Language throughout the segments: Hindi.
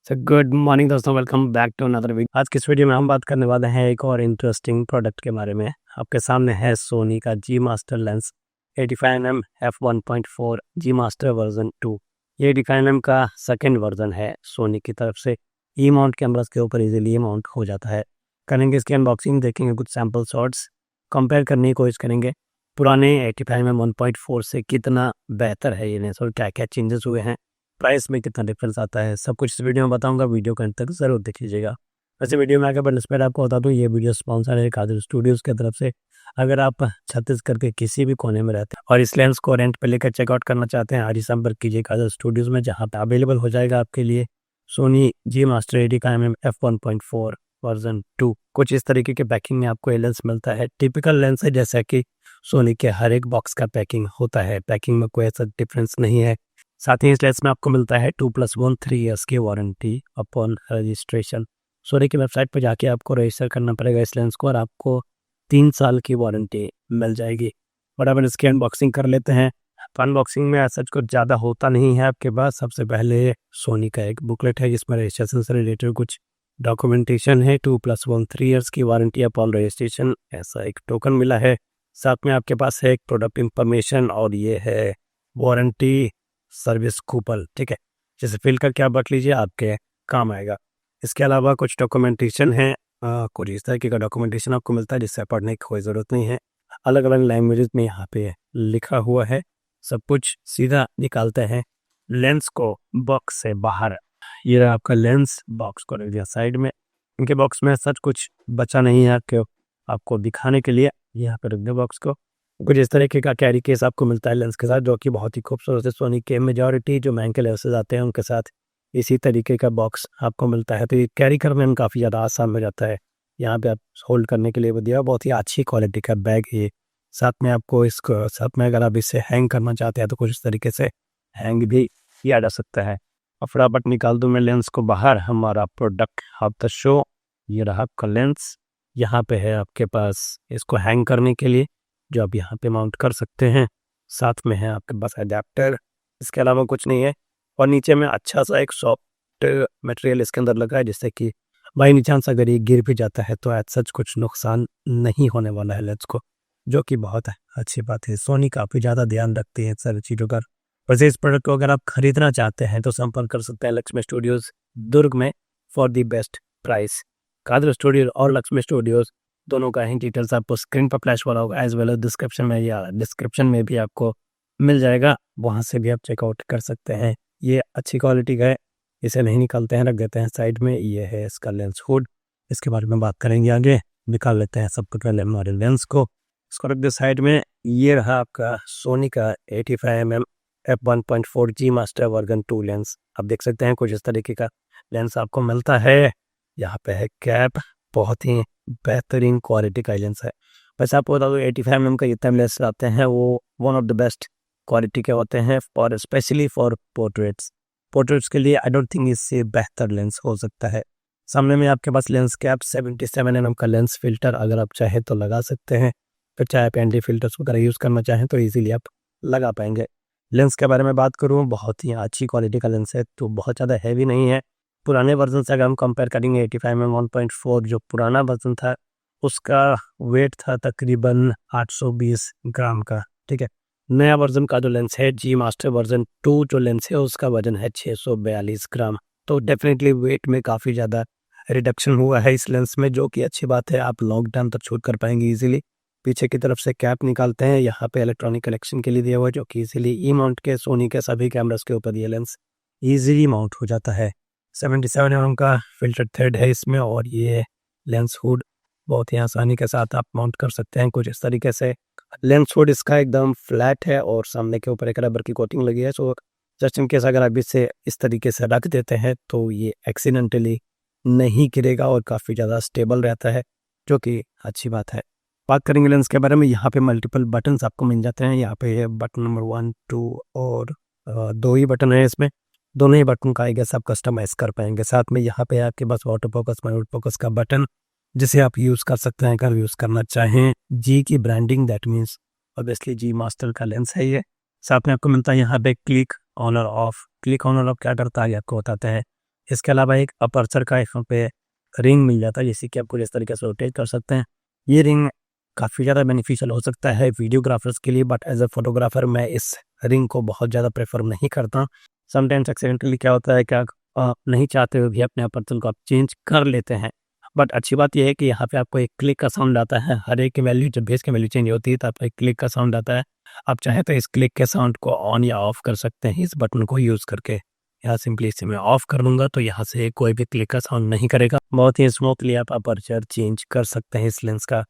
गुड मॉर्निंग दोस्तों, welcome back to another video. आज की इस वीडियो में हम बात करने वाले हैं एक और इंटरेस्टिंग प्रोडक्ट के बारे में। आपके सामने है सोनी का जी मास्टर लेंस 85mm f1.4 जी मास्टर वर्जन 2। ये 85mm का सेकंड वर्जन है सोनी की तरफ से। ई माउंट कैमरास के ऊपर इजीली माउंट हो जाता है। करेंगे इसकी अनबॉक्सिंग, देखेंगे कुछ सैम्पल शॉट्स, कंपेयर करने की कोशिश करेंगे पुराने 85mm 1.4 से कितना बेहतर है ये लेंस और क्या क्या चेंजेस हुए हैं, प्राइस में कितना डिफरेंस आता है, सब कुछ इस वीडियो में बताऊंगा। वीडियो के अंत तक जरूर देख लीजिएगा। वैसे वीडियो में आगे बढ़ने से पहले आपको बता दूं, ये वीडियो स्पॉन्सर है कादर स्टूडियोज़ की तरफ से। अगर आप छत्तीसगढ़ के किसी भी कोने में रहते हैं और इस लेंस को रेंट पे लेकर चेकआउट करना चाहते हैं, आज ही संपर्क कीजिए कादर स्टूडियोज़ में, जहाँ पे अवेलेबल हो जाएगा आपके लिए Soni ji master 85mm f1.4 version 2। कुछ इस तरीके के पैकिंग में आपको ये लेंस मिलता है। टिपिकल लेंस है, जैसा कि सोनी के हर एक बॉक्स का पैकिंग होता है। पैकिंग में कोई ऐसा डिफरेंस नहीं है। साथ ही इस लेंस में आपको मिलता है 2+1 3 ईयर्स की वारंटी अपॉन रजिस्ट्रेशन। सोनी की वेबसाइट पर जाके आपको रजिस्टर करना पड़ेगा इस लेंस को और आपको 3 साल की वारंटी मिल जाएगी। बराबर इसकी अनबॉक्सिंग कर लेते हैं। अनबॉक्सिंग में ऐसा कुछ ज़्यादा होता नहीं है आपके पास। सबसे पहले सोनी का एक बुकलेट है जिसमें रजिस्ट्रेशन से रिलेटेड कुछ डॉक्यूमेंटेशन है। 2+1 3 ईयर्स की वारंटी अपॉन रजिस्ट्रेशन, ऐसा एक टोकन मिला है। साथ में आपके पास है एक प्रोडक्ट इंफॉर्मेशन और ये है वारंटी सर्विस कूपन। ठीक है, जैसे फिल करके आप रख लीजिए, आपके काम आएगा। इसके अलावा कुछ डॉक्यूमेंटेशन है, कुछ इस तरीके का डॉक्यूमेंटेशन आपको मिलता है जिससे पढ़ने की कोई ज़रूरत नहीं है। अलग अलग लैंग्वेजेस में यहाँ पे लिखा हुआ है। सब कुछ सीधा निकालते हैं लेंस को बॉक्स से बाहर। ये रहा आपका लेंस, बॉक्स को रख दिया साइड में। इनके बॉक्स में सच कुछ बचा नहीं है आपको दिखाने के लिए। यहाँ पे रख दिया बॉक्स को। कुछ इस तरीके का कैरी केस आपको मिलता है लेंस के साथ, जो कि बहुत ही खूबसूरत है। सोनी के मेजॉरिटी जो महंगे लेंसेज आते हैं उनके साथ इसी तरीके का बॉक्स आपको मिलता है, तो ये कैरी करने में काफ़ी ज़्यादा आसान हो जाता है। यहाँ पे आप होल्ड करने के लिए भी दिया, बहुत ही अच्छी क्वालिटी का बैग है। साथ में आपको इसको साथ में अगर आप इसे हैंग करना चाहते हैं तो कुछ इस तरीके से हैंग भी किया जा सकता है। और फटाफट निकाल दूँ मैं लेंस को बाहर। हमारा प्रोडक्ट ऑफ द शो, ये रहा आपका लेंस। यहाँ पे है आपके पास इसको हैंग करने के लिए, जो आप यहाँ पे माउंट कर सकते हैं। साथ में है आपके पास अडेप्टर, इसके अलावा कुछ नहीं है। और नीचे में अच्छा सा एक सॉफ्ट मटेरियल इसके अंदर लगा है, जिससे कि बाई नी चांस अगर ये गिर भी जाता है तो एज सच कुछ नुकसान नहीं होने वाला है लेंस को, जो कि बहुत अच्छी बात है। सोनी काफ़ी ज़्यादा ध्यान रखती है सारी चीज़ों का। वैसे इस प्रोडक्ट को अगर आप खरीदना चाहते हैं तो संपर्क कर सकते हैं लक्ष्मी स्टूडियोज़ दुर्ग में for the best price. Kadar studio और लक्ष्मी स्टूडियोज़ दोनों का ही डिटेल्स आपको स्क्रीन पर फ्लैश वाला होगा, एज वेल एज डिस्क्रिप्शन में, या डिस्क्रिप्शन में भी आपको मिल जाएगा। वहाँ से भी आप चेकआउट कर सकते हैं। ये अच्छी क्वालिटी का है, इसे नहीं निकालते हैं, रख देते हैं साइड में। ये है इसका लेंस हुड, इसके बारे में बात करेंगे आगे। निकाल लेते हैं सबसे पहले हमारे लेंस को, इसको रख दे साइड में। ये रहा आपका सोनी का 85mm f1.4 जी मास्टर वर्जन 2 लेंस। आप देख सकते हैं कुछ इस तरीके का लेंस आपको मिलता है। यहाँ पे है कैप, बहुत ही बेहतरीन क्वालिटी का लेंस है। वैसे आपको बता दो 85mm का जितना लेंस आते हैं वो one of the best quality के होते हैं, फॉर स्पेशली फॉर पोर्ट्रेट्स के लिए। आई डोंट थिंक इससे बेहतर लेंस हो सकता है। सामने में आपके पास लेंस कैप, 77mm का लेंस फिल्टर अगर आप चाहे तो लगा सकते हैं। फिर चाहे आप एंटी फिल्टर्स वगैरह यूज़ करना चाहें तो ईजिली आप लगा पाएंगे। लेंस के बारे में बात करूँ, बहुत ही अच्छी क्वालिटी का लेंस है, तो बहुत ज़्यादा हैवी नहीं है। पुराने वर्जन से अगर हम कंपेयर करेंगे 85mm 1.4 जो पुराना वर्जन था उसका वेट था तकरीबन 820 ग्राम का। ठीक है, नया वर्जन का जो लेंस है जी मास्टर वर्जन 2 जो लेंस है उसका वजन है 642 ग्राम। तो डेफिनेटली वेट में काफ़ी ज़्यादा रिडक्शन हुआ है इस लेंस में, जो कि अच्छी बात है। आप लॉन्ग टर्म तक शूट कर पाएंगे इजीली। पीछे की तरफ से कैप निकालते हैं, यहाँ पे इलेक्ट्रॉनिक कनेक्शन के लिए दिया हुआ है, जो कि इजीली ई माउंट के सोनी के सभी कैमरास के ऊपर ये लेंस ईजिली माउंट हो जाता है। 77mm का फिल्टर थ्रेड है इसमें, और ये लेंस हुड बहुत ही आसानी के साथ आप माउंट कर सकते हैं कुछ इस तरीके से। लेंस हुड इसका एकदम फ्लैट है और सामने के ऊपर एक रबर की कोटिंग लगी है। सो जस्ट इन केस अगर आप इसे इस तरीके से रख देते हैं तो ये एक्सीडेंटली नहीं गिरेगा और काफ़ी ज़्यादा स्टेबल रहता है, जो कि अच्छी बात है। बात करेंगे लेंस के बारे में, यहाँ पे मल्टीपल बटन्स आपको मिल जाते हैं। यहाँ पे बटन नंबर 1 2 और 2 ही बटन है इसमें। दोनों ही बटन का आई गेस आप कस्टमाइज कर पाएंगे। साथ में यहाँ पे आपके पास ऑटो फोकस, माइनूट फोकस का बटन, जिसे आप यूज़ कर सकते हैं अगर यूज़ करना चाहें। जी की branding, that means obviously G master का लेंस है ये। साथ में आपको मिलता है यहाँ पे क्लिक ऑन और ऑफ। क्लिक ऑन और ऑफ क्या करता है आपको बताते हैं। इसके अलावा एक अपर्चर का यहाँ पे रिंग मिल जाता है, जिससे कि आपको इस तरीके से रोटेट कर सकते हैं। ये रिंग काफ़ी ज़्यादा बेनिफिशियल हो सकता है वीडियोग्राफर्स के लिए, बट एज अ फोटोग्राफर मैं इस रिंग को बहुत ज़्यादा प्रेफर नहीं करता। समटाइम्स एक्सीडेंटली क्या होता है कि आप नहीं चाहते हुए भी अपने अपर्चर को आप चेंज कर लेते हैं। बट अच्छी बात यह है कि यहाँ पे आपको एक क्लिक का साउंड आता है। हर एक की वैल्यू, जब बेस की वैल्यू चेंज होती है तो आपको एक क्लिक का साउंड आता है। आप चाहें तो इस क्लिक के साउंड को ऑन या ऑफ कर सकते हैं इस बटन को यूज़ करके। यहाँ सिंपली इसे मैं ऑफ कर दूंगा तो यहाँ से कोई भी क्लिक का साउंड नहीं करेगा। बहुत ही स्मूथली आप अपर्चर चेंज कर सकते हैं इस लेंस का।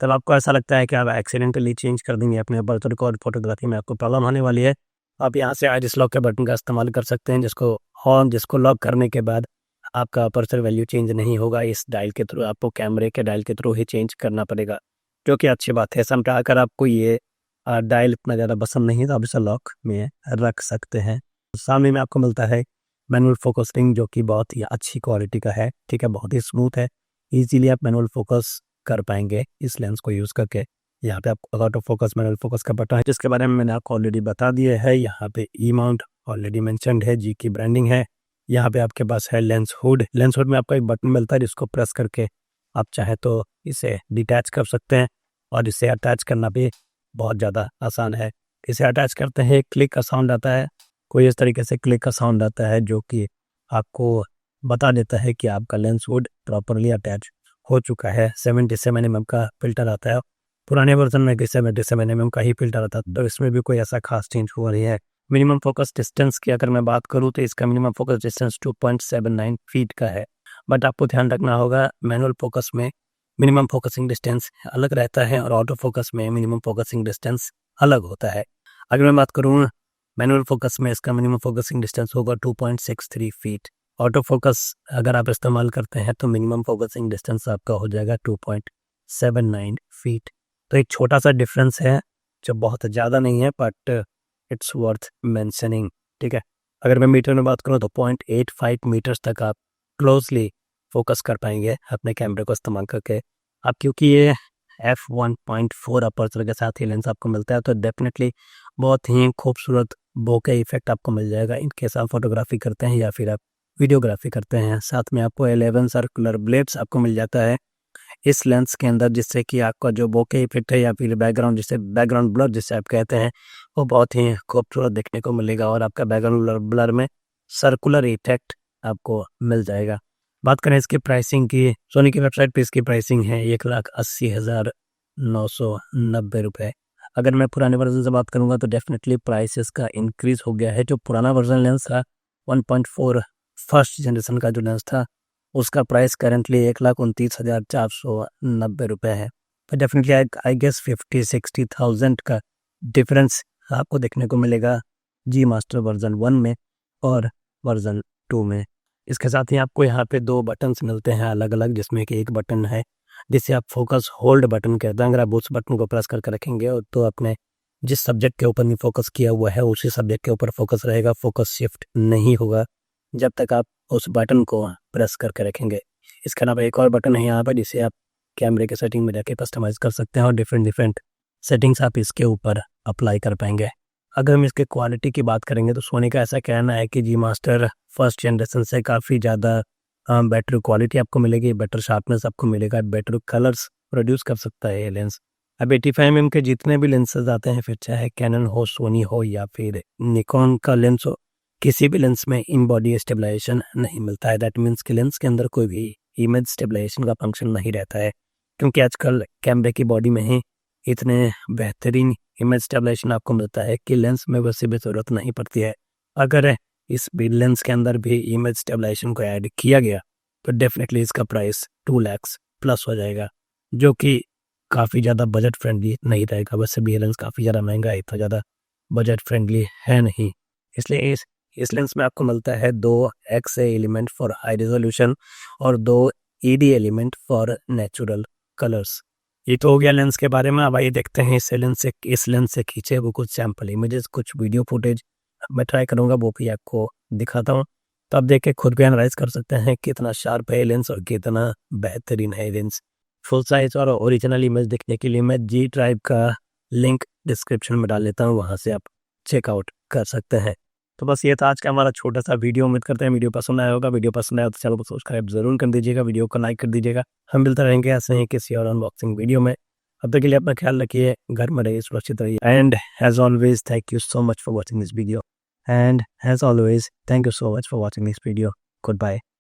तब आपको ऐसा लगता है कि आप एक्सीडेंटली चेंज कर देंगे अपने अपर्चर को और फोटोग्राफी में आपको प्रॉब्लम होने वाली है, आप यहाँ से आइरिस लॉक के बटन का इस्तेमाल कर सकते हैं, जिसको लॉक करने के बाद आपका अपर्चर वैल्यू चेंज नहीं होगा। इस डायल के थ्रू आपको कैमरे के डायल के थ्रू ही चेंज करना पड़ेगा, जो कि अच्छी बात है। समझा, अगर आपको ये डायल इतना ज़्यादा पसंद नहीं है तो आप इसे लॉक में रख सकते हैं। सामने में आपको मिलता है मैनुअल फोकस रिंग, जो कि बहुत ही अच्छी क्वालिटी का है, ठीक है, बहुत ही स्मूथ है। ईजिली आप मैनुअल फोकस कर पाएंगे इस लेंस को यूज़ करके। यहाँ पे आपको ऑटो फोकस, मैनुअल फोकस का बटन है, जिसके बारे में मैंने आपको ऑलरेडी बता दिया है। यहाँ पे ई माउंट ऑलरेडी मेंशन्ड है, जी की ब्रांडिंग है। यहाँ पे आपके पास है लेंस हुड में आपको एक बटन मिलता है, जिसको प्रेस करके आप चाहे तो इसे डिटैच कर सकते हैं, और इसे अटैच करना भी बहुत ज़्यादा आसान है। इसे अटैच करते हैं, क्लिक का साउंड आता है, कोई इस तरीके से क्लिक का साउंड आता है, जो कि आपको बता देता है कि आपका लेंस हुड प्रॉपरली अटैच हो चुका है। 77 mm का फिल्टर आता है, पुराने वर्जन में 77 mm का ही फिल्टर आता है, तो इसमें भी कोई ऐसा खास चेंज हुआ नहीं है। मिनिमम फोकस डिस्टेंस की अगर मैं बात करूँ तो इसका मिनिमम फोकस डिस्टेंस 2.79 फीट का है। बट आपको ध्यान रखना होगा, मैनुअल फोकस में मिनिमम फोकसिंग डिस्टेंस अलग रहता है और ऑटो फोकस में मिनिमम फोकसिंग डिस्टेंस अलग होता है। अगर मैं बात करूँ मैनुअल फोकस में, इसका मिनिमम फोकसिंग डिस्टेंस होगा 2.63 फीट। ऑटो फोकस अगर आप इस्तेमाल करते हैं तो मिनिमम फोकसिंग डिस्टेंस आपका हो जाएगा 2.79 फीट। तो एक छोटा सा डिफरेंस है जो बहुत ज़्यादा नहीं है, बट इट्स वर्थ मेंशनिंग, ठीक है। अगर मैं मीटर में बात करूँ तो 0.85 मीटर्स तक आप क्लोजली फोकस कर पाएंगे अपने कैमरे को इस्तेमाल करके। अब क्योंकि ये f1.4 अपर्चर के साथ ही लेंस आपको मिलता है, तो डेफिनेटली बहुत ही खूबसूरत बोके इफेक्ट आपको मिल जाएगा इनकेस आप फोटोग्राफी करते हैं या फिर आप वीडियोग्राफी करते हैं। साथ में आपको 11 सर्कुलर ब्लेड्स आपको मिल जाता है इस लेंस के अंदर, जिससे कि आपका जो बोके इफेक्ट है या फिर बैकग्राउंड ब्लर जिसे आप कहते हैं, वो बहुत ही खूबसूरत देखने को मिलेगा और आपका बैकग्राउंड ब्लर में सर्कुलर इफेक्ट आपको मिल जाएगा। बात करें इसकी प्राइसिंग की, सोनी की वेबसाइट पे इसकी प्राइसिंग है 1,80,990 रुपये। अगर मैं पुराने वर्जन से बात करूंगा तो डेफिनेटली प्राइस इसका इंक्रीज हो गया है। जो पुराना वर्जन लेंस था 1.4 फर्स्ट जनरेशन का जो लेंस था, उसका प्राइस करेंटली 1,29,490 रुपये है। तो डेफिनेटली आई गेस 50-60,000 का डिफरेंस आपको देखने को मिलेगा जी मास्टर वर्जन 1 में और वर्जन 2 में। इसके साथ ही आपको यहाँ पे 2 बटन्स मिलते हैं अलग अलग, जिसमें कि एक बटन है जिसे आप फोकस होल्ड बटन कहते हैं। अगर आप उस बटन को प्रेस करके रखेंगे तो अपने जिस सब्जेक्ट के ऊपर नहीं फोकस किया हुआ है उसी सब्जेक्ट के ऊपर फोकस रहेगा, फोकस शिफ्ट नहीं होगा जब तक आप उस बटन को प्रेस करके रखेंगे। इसके अलावा एक और बटन है यहाँ पर, जिसे आप कैमरे के सेटिंग में जाके कस्टमाइज कर सकते हैं और डिफरेंट सेटिंग्स आप इसके ऊपर अप्लाई कर पाएंगे। अगर हम इसके क्वालिटी की बात करेंगे तो सोनी का ऐसा कहना है कि जी मास्टर फर्स्ट जनरेशन से काफ़ी ज़्यादा बेटर क्वालिटी आपको मिलेगी, बेटर शार्पनेस आपको मिलेगा, बेटर कलर्स प्रोड्यूस कर सकता है ये लेंस। अब 85 mm के जितने भी लेंसेज आते हैं, फिर चाहे कैनन हो, सोनी हो या फिर निकॉन का लेंस हो, किसी भी लेंस में इन बॉडी स्टेबलाइजेशन नहीं मिलता है। दैट मीन्स कि लेंस के अंदर कोई भी इमेज स्टेबलाइजेशन का फंक्शन नहीं रहता है, क्योंकि आजकल कैमरे की बॉडी में ही इतने बेहतरीन इमेज स्टेबलाइजेशन आपको मिलता है कि लेंस में वैसे भी ज़रूरत नहीं पड़ती है। अगर इस भी लेंस के अंदर भी इमेज स्टेबलाइजेशन को ऐड किया गया तो डेफिनेटली इसका प्राइस 2 लाख प्लस हो जाएगा, जो कि काफ़ी ज़्यादा बजट फ्रेंडली नहीं रहेगा। वैसे भी ये लेंस काफ़ी ज़्यादा महंगा है, इतना ज़्यादा बजट फ्रेंडली है नहीं। इसलिए इस लेंस में आपको मिलता है 2 XA element for high resolution और 2 ED element for natural colours. ये तो हो गया लेंस के बारे में। अब आइए देखते हैं इस लेंस से खींचे वो कुछ सैम्पल इमेजेस, कुछ वीडियो फुटेज मैं ट्राई करूँगा, वो भी आपको दिखाता हूँ। तो आप देख के खुद भी एनालाइज कर सकते हैं कितना शार्प है लेंस और कितना बेहतरीन है लेंस। फुल साइज और ओरिजिनल इमेज देखने के लिए मैं जी ड्राइव का लिंक डिस्क्रिप्शन में डाल देता हूँ, वहाँ से आप चेकआउट कर सकते हैं। तो बस ये था आज का हमारा छोटा सा वीडियो। उम्मीद करते हैं वीडियो पसंद आया होगा। वीडियो पसंद आया तो चैनल को सब्सक्राइब जरूर कर दीजिएगा, वीडियो को लाइक कर दीजिएगा। हम मिलते रहेंगे ऐसे ही किसी और अनबॉक्सिंग वीडियो में। अब तक के लिए अपना ख्याल रखिए, घर में रहिए, सुरक्षित रहिए। And as always thank you so much for watching this video. And as always thank you so much for watching this video. Good bye.